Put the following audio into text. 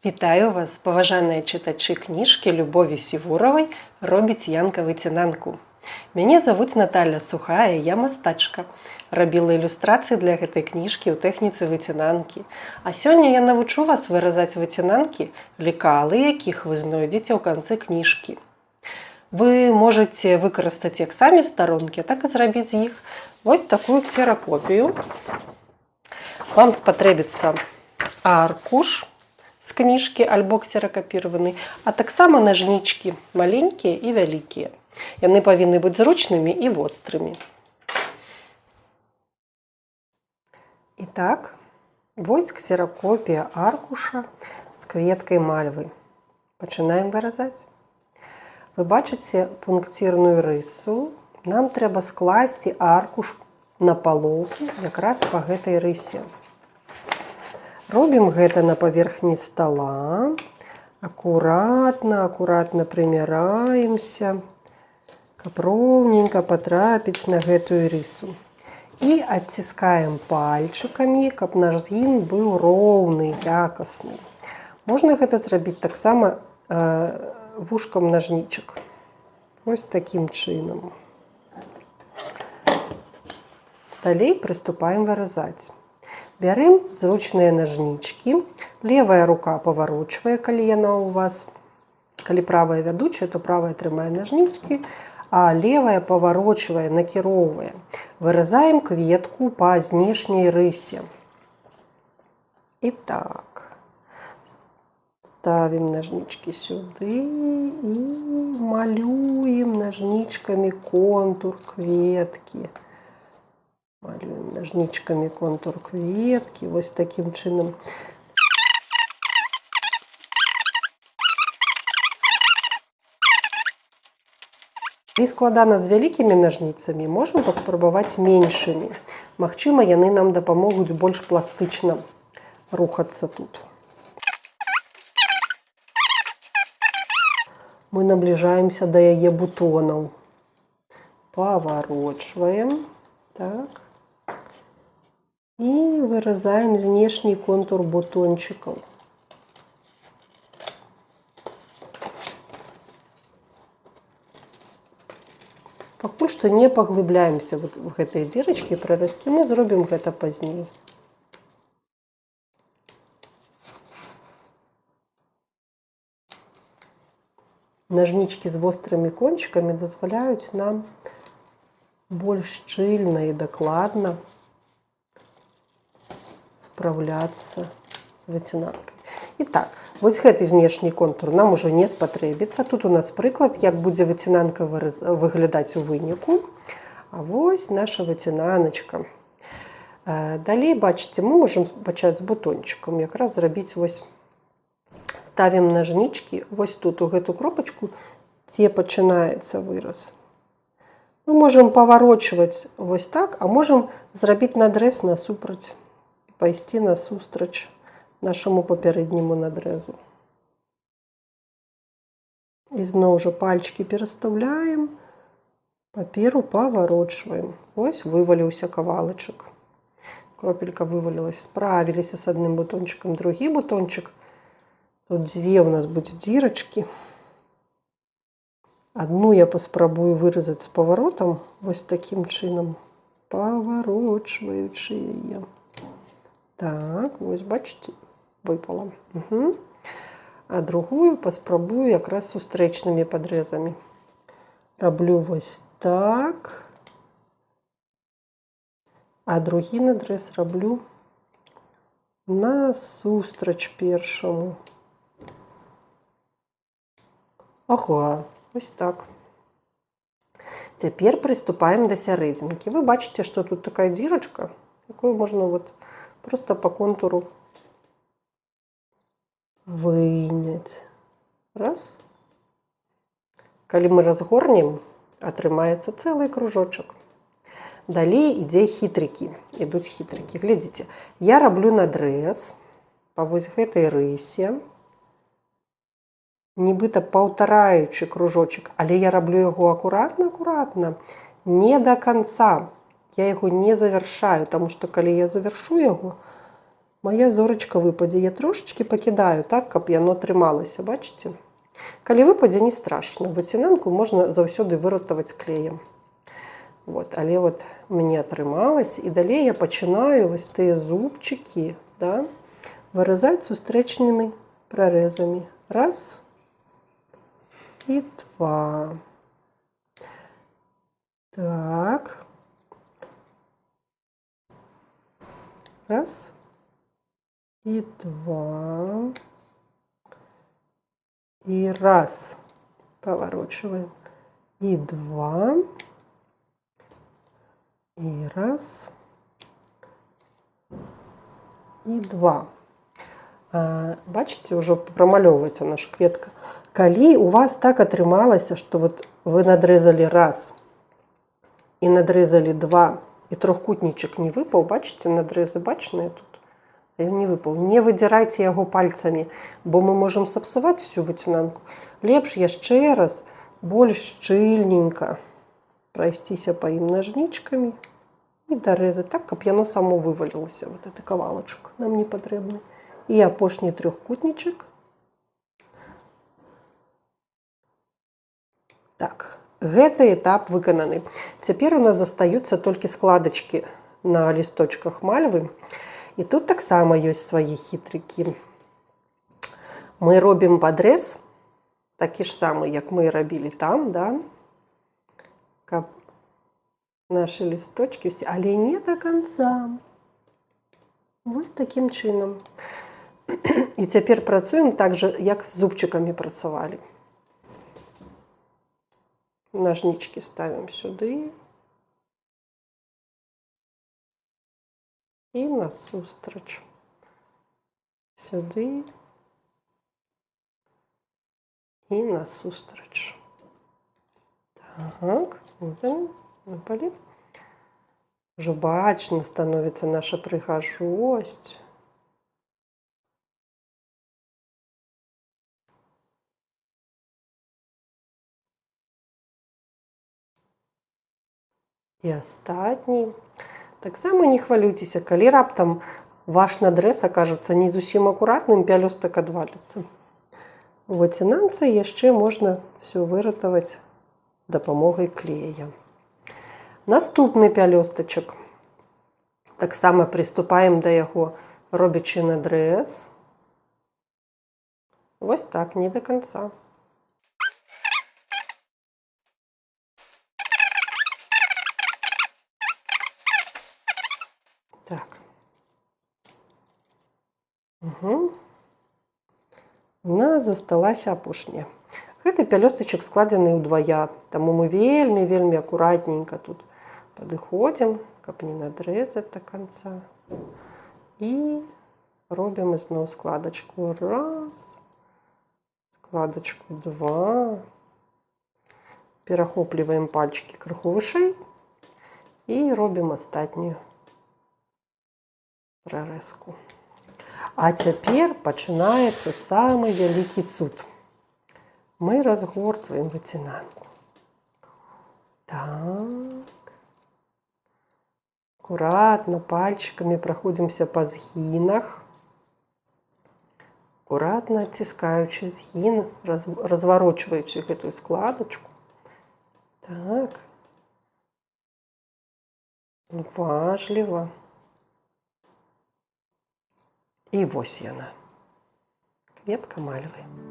Вітаю вас, паважаныя чытачы кніжкі Любові Сівуравай «Робіць Янка выцінанку». Мяне завуць Наталя Сухая, я мастачка. Рабіла ілюстрацыі для гэтай кніжкі ў тэхніцы выцінанкі. А сёння я навучу вас выразаць выцінанкі, лекалы якіх вы знойдзеце ў канцы кніжкі. Вы можаце выкарыстаць як самі старонкі, так і зрабіць з іх вось такую ксеракопію. Вам спатрэбіцца аркуш з кніжкі альбо ксеракапіраваны, а таксама нажнічкі маленькія і вялікія. Яны павінны быць зручнымі і вострымі. І так, вось ксеракопія аркуша з кветкай мальвы. Пачынаем выразаць. Вы бачыце пункцірную рысу. Нам трэба скласці аркуш на палоўку якраз па гэтай рысе. Робім гэта на паверхні стола. Акуратна прымяраемся, каб роўненька патрапіць на гэтую рысу. І адціскаем пальчыкамі, каб наш згін быў роўны, якасны. Можна гэта зрабіць таксама вушкам нажнічак. Вось такім чынам. Далей прыступаем выразаць. Бярым зручныя нажнічкі. Левая рука паварочвае, калі яна ў вас. Калі правая вядучая, то правая трымае нажнічкі, а левая паварочвае, накіроўвае. Выразаем кветку па знешняй рысе. І так. Ставім нажнічкі сюды і малюем нажнічкамі контур кветкі. Малюем нажнічкамі контур кветкі, вось такім чынам. Калі складана з вялікімі нажніцамі, можам паспрабаваць меншымі. Магчыма, яны нам дапамогуць больш пластычна рухацца тут. Мы набліжаемся да яе бутонаў. Паварочваем. Так. І выразаем знешні контур бутончыкаў. Пакуль што не паглыбляемся в гэтыя дзірачкі і прарасткі, мы зробім гэта пазней. Нажнічкі з вострымі кончыкамі дазваляюць нам больш шчыльна і дакладна спраўляцца з выцінанкай. І так, вось гэты знешні контур нам ужо не спатрэбіцца. Тут у нас прыклад, як будзе выцінанка выглядаць у выніку. А вось наша выцінаначка. Далей, бачыце, мы можам пачаць з бутончыкам. Якраз зрабіць вось. Ставім нажнічкі вось тут, у гэту кропачку, дзе пачынаецца выраз. Мы можам паварочваць вось так, а можам зрабіць надрэз насупраць і пайсці насустрач нашаму папярэдняму надрэзу. І зноў жа пальчыкі перастаўляем, паперу паварочваем. Вось вываліўся кавалачак. Кропелька вывалілася, справіліся з адным бутончыкам, другі бутончык. Тут дзве ў нас будзе дзірачкі. Адну я паспрабую выразаць з паваротам, вось такім чынам, паварочваючы яе. Так, вось бачыце, выпала. А другую паспрабую якраз сустрэчнымі падрэзамі. Раблю вось так. А другі надрэз раблю насустрач першаму. Ага. Вось так. Цяпер прыступаем да сярэдзінкі. Вы бачыце, што тут такая дзірачка, якую можна вот проста па контуру выняць. Раз. Калі мы разгорнем, атрымаецца цэлы кружочак. Далей ідзе хітрыкі. Ідуць хітрыкі. Глядзіце, я раблю надрэз па вось гэтай рысе. Нібыта паўтараючы кружочак, але я раблю яго акуратна, не да канца. Я яго не завяршаю, таму што калі я завяршу яго, моя зорачка выпадзе. Я трошечки пакідаю так, каб яно трымалася, бачыце? Калі выпадзе, не страшна. Выцінанку можна заўсёды выратаваць клеем. Вот, але вот мне атрымалася, і далей я пачынаю вось тыя зубчыкі, да, вырезать сустрэчнымі прарэзамі. Раз і два. Так. Раз і два. І раз. Поворачиваем. І два. І раз. І два. Бачите, ўжо прамалёўваецца наша кветка. Калі у вас так атрымалася, што вот вы надрезали раз і надрезали два, і трохкутнічак не выпаў, бачите, надрезы бачныя тут, ён не выпаў. Не выдзірайце яго пальцамі, бо мы можам сапсаваць всю выцінанку. Лепш яшчэ раз больш шчыльненька прайсціся па ім нажнічкамі і дарэзаць так, каб яно само вывалілася. Вот гэты кавалачак нам не патрэбны. І апошні трохкутнічак. Так, гэты этап выкананы. Цяпер у нас застаюцца толькі складачкі на лісточках мальвы. І тут таксама ёсць свае хітрыкі. Мы робім падрэз, такі ж самы, як мы рабілі там, да? Каб нашы лісточкі, але не до конца. Вось такім чынам. І цяпер працуем так жа, як з зубчыкамі працавалі. Нажнічкі ставім сюды. І насустрач. Сюды. І насустрач. Так, вот они, выпали. Уже бачно становится наша прыгажосць. І астатні. Таксама не хвалюйцеся, калі раптам ваш надрэз акажацца не зусім акуратным, пялёстак адваліцца. У выцінанцы яшчэ можна все выратаваць з дапамогай клея. Наступны пялёстачак. Таксама прыступаем да яго, робячы надрэз. Вось так, не до конца. Так. Угу. У нас засталася апошняя. Гэты пялёстачак складзены ўдвая, таму мы вельмі акуратненька тут падыходзім, каб не надрэзаць до конца. І робім ізноў складачку раз, складачку два. Перахопліваем пальчики крыху вышэй і робім астатнюю прарэзку. А цяпер пачынаецца самы вялікі цуд. Мы разгортваем выцінанку. Так. Акуратна пальчикамі праходзімся па згінах. Акуратна адціскаючы згін, разварочваючы гэтую складачку. Так. Уважліва. І вось яна. Кветка мальвы.